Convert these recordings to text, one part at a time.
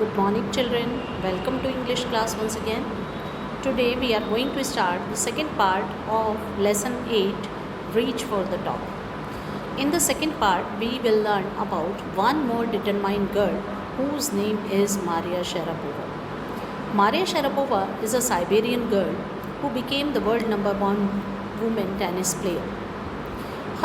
Good morning, children. Welcome to English class once again. Today we are going to start the second part of lesson 8, Reach for the Top. In the second part, we will learn about one more determined girl whose name is Maria Sharapova. Maria Sharapova is a Siberian girl who became the world number one women tennis player.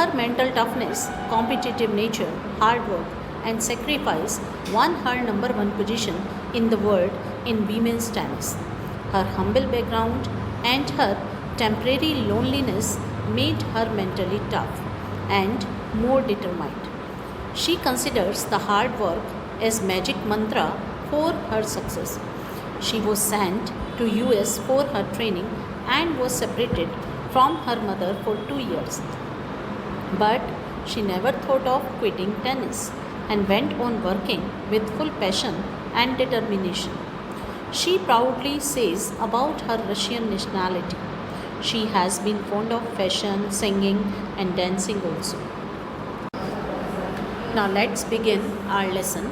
Her mental toughness, competitive nature, hard work, and sacrifice won her number one position in the world in women's tennis. Her humble background and her temporary loneliness made her mentally tough and more determined. She considers the hard work as magic mantra for her success. She was sent to US for her training and was separated from her mother for 2 years. But she never thought of quitting tennis and went on working with full passion and determination. She proudly says about her Russian nationality. She has been fond of fashion, singing, and dancing also. Now let's begin our lesson.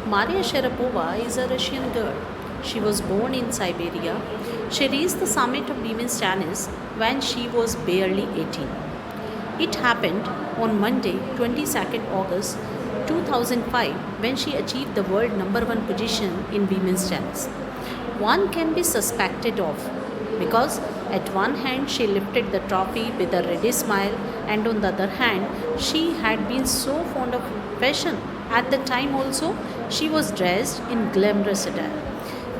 Maria Sharapova is a Russian girl. She was born in Siberia. She reached the summit of women's tennis when she was barely 18. It happened on Monday, 22nd August 2005 when she achieved the world number one position in women's tennis. One can be suspected of because at one hand she lifted the trophy with a ready smile and on the other hand she had been so fond of fashion. At the time also she was dressed in glamorous attire.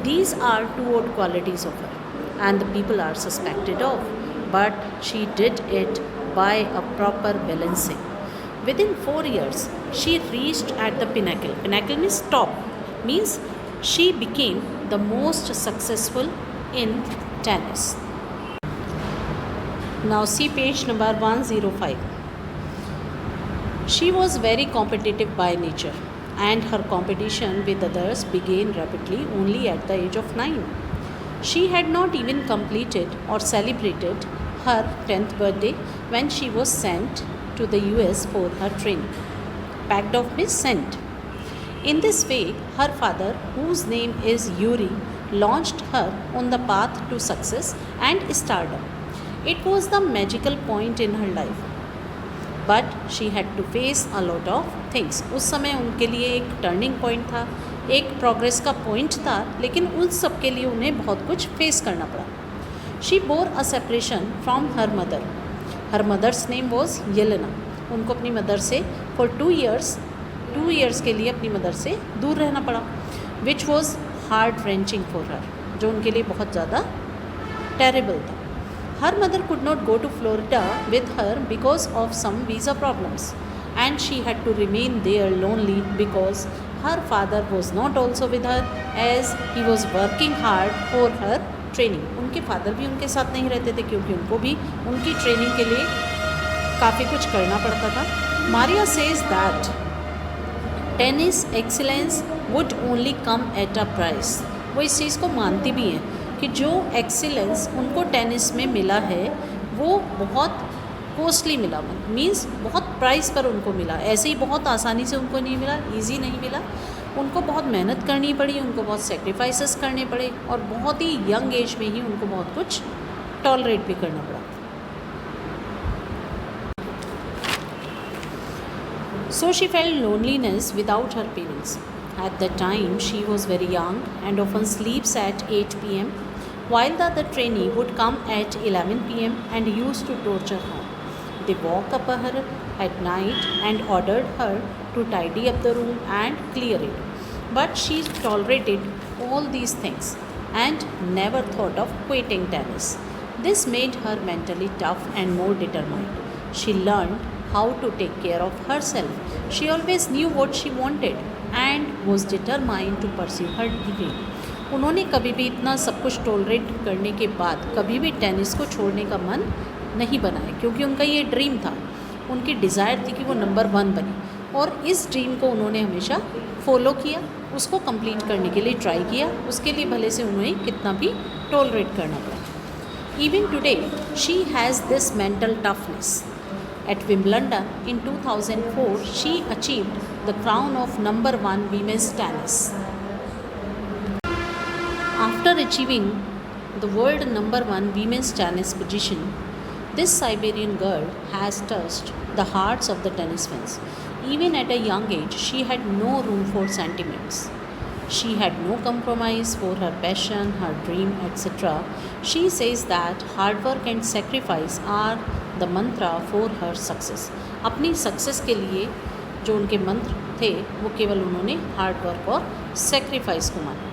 These are two odd qualities of her and the people are suspected of, but she did it by a proper balancing. Within 4 years, she reached at the pinnacle. Pinnacle means top, means she became the most successful in tennis. Now see page number 105. She was very competitive by nature and her competition with others began rapidly only at the age of 9. She had not even completed or celebrated her 10th birthday when she was sent to the US for her training. Packed off means sent. In this way, her father, whose name is Yuri, launched her on the path to success and stardom. It was the magical point in her life. But she had to face a lot of things. उस समय उनके लिए एक turning point था, एक progress का point था, लेकिन उन सब के लिए उन्हें बहुत कुछ फेस करना पड़ा. She bore a separation from her mother. Her mother's name was Yelena. उनको अपनी मदर से for 2 years के लिए अपनी मदर से दूर रहना पड़ा, which was heart wrenching for her, जो उनके लिए बहुत ज़्यादा terrible था. Her mother could not go to Florida with her because of some visa problems, and she had to remain there lonely because her father was not also with her as he was working hard for her training. उनके father भी उनके साथ नहीं रहते थे क्योंकि उनको भी उनकी ट्रेनिंग के लिए काफ़ी कुछ करना पड़ता था. Maria says that tennis excellence would only come at a price. वो इस चीज़ को मानती भी हैं कि जो एक्सीलेंस उनको टेनिस में मिला है वो बहुत कॉस्टली मिला, मीन्स बहुत प्राइस पर उनको मिला. ऐसे ही बहुत आसानी से उनको नहीं मिला, ईजी नहीं मिला. उनको बहुत मेहनत करनी पड़ी, उनको बहुत सेक्रीफाइसेस करने पड़े और बहुत ही यंग एज में ही उनको बहुत कुछ टॉलरेट भी करना पड़ा. So she felt loneliness without her parents. At that time she was very young and often sleeps at 8 p.m. while the other trainee would come at 11 p.m. and used to torture her. They walked up her at night and ordered her to tidy up the room and clear it. But she tolerated all these things and never thought of quitting tennis. This made her mentally tough and more determined. She learned how to take care of herself. She always knew what she wanted and was determined to pursue her dream. उन्होंने कभी भी इतना सब कुछ tolerate करने के बाद कभी भी टेनिस को छोड़ने का मन नहीं बनाया क्योंकि उनका ये ड्रीम था. उनकी डिज़ायर थी कि वो नंबर 1 बने और इस ड्रीम को उन्होंने हमेशा फॉलो किया, उसको कंप्लीट करने के लिए ट्राई किया. उसके लिए भले से उन्हें कितना भी टॉलरेट करना पड़ा. Even today she has this mental toughness. At Wimbledon in 2004, she achieved the crown of number 1 women's tennis. After achieving the world number one women's tennis position, this Siberian girl has touched the hearts of the tennis fans. Even at a young age, she had no room for sentiments. She had no compromise for her passion, her dream, etc. She says that hard work and sacrifice are the mantra for her success. अपनी success के लिए जो उनके मंत्र थे वो केवल उन्होंने हार्ड वर्क और सेक्रीफाइस को माना.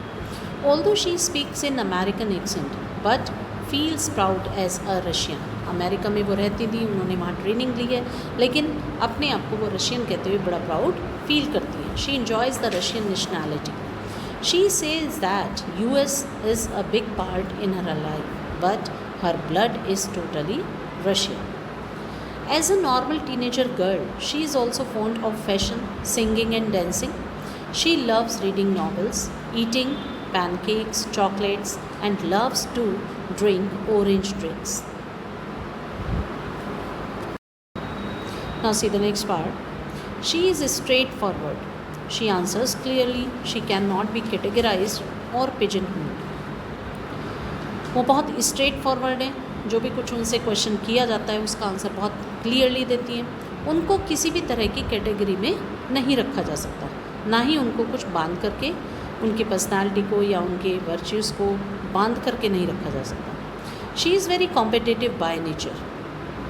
Although she speaks in American accent, but feels proud as a Russian. America में वो रहती थी, उन्होंने वहाँ ट्रेनिंग ली है, लेकिन अपने आप को वो रशियन कहते हुए बड़ा प्राउड फील करती है. She enjoys the Russian nationality. She says that US is a big part in her life, but her blood is totally Russian. As a normal teenager girl, she is also fond of fashion, singing and dancing. She loves reading novels, eating pancakes, chocolates, and loves to drink orange drinks. Now see the next part. She is straightforward. She answers clearly. She cannot be categorized or pigeonholed. वो बहुत straight forward है. जो भी कुछ उनसे question किया जाता है उसका आंसर बहुत क्लियरली देती हैं. उनको किसी भी तरह की कैटेगरी में नहीं रखा जा सकता, ना ही उनको कुछ बांध करके उनकी पर्सनालिटी को या उनके वर्च्यूज़ को बांध करके नहीं रखा जा सकता. She is very competitive by nature.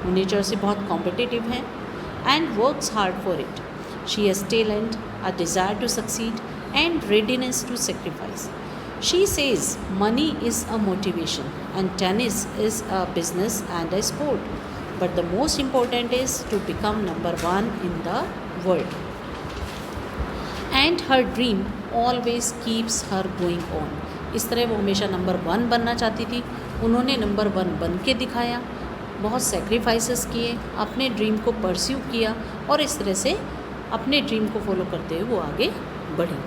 वो नेचर से बहुत कॉम्पिटिटिव हैं and works hard for it. She has talent, a desire to succeed and readiness to sacrifice. She says money is a motivation and tennis is a business and a sport, but the most important is to become number one in the world. And her dream always keeps her going on. इस तरह वो हमेशा number one बनना चाहती थी. उन्होंने number one बन के दिखाया, बहुत सेक्रीफाइसेस किए, अपने ड्रीम को परस्यू किया और इस तरह से अपने ड्रीम को फॉलो करते हुए वो आगे बढ़ी.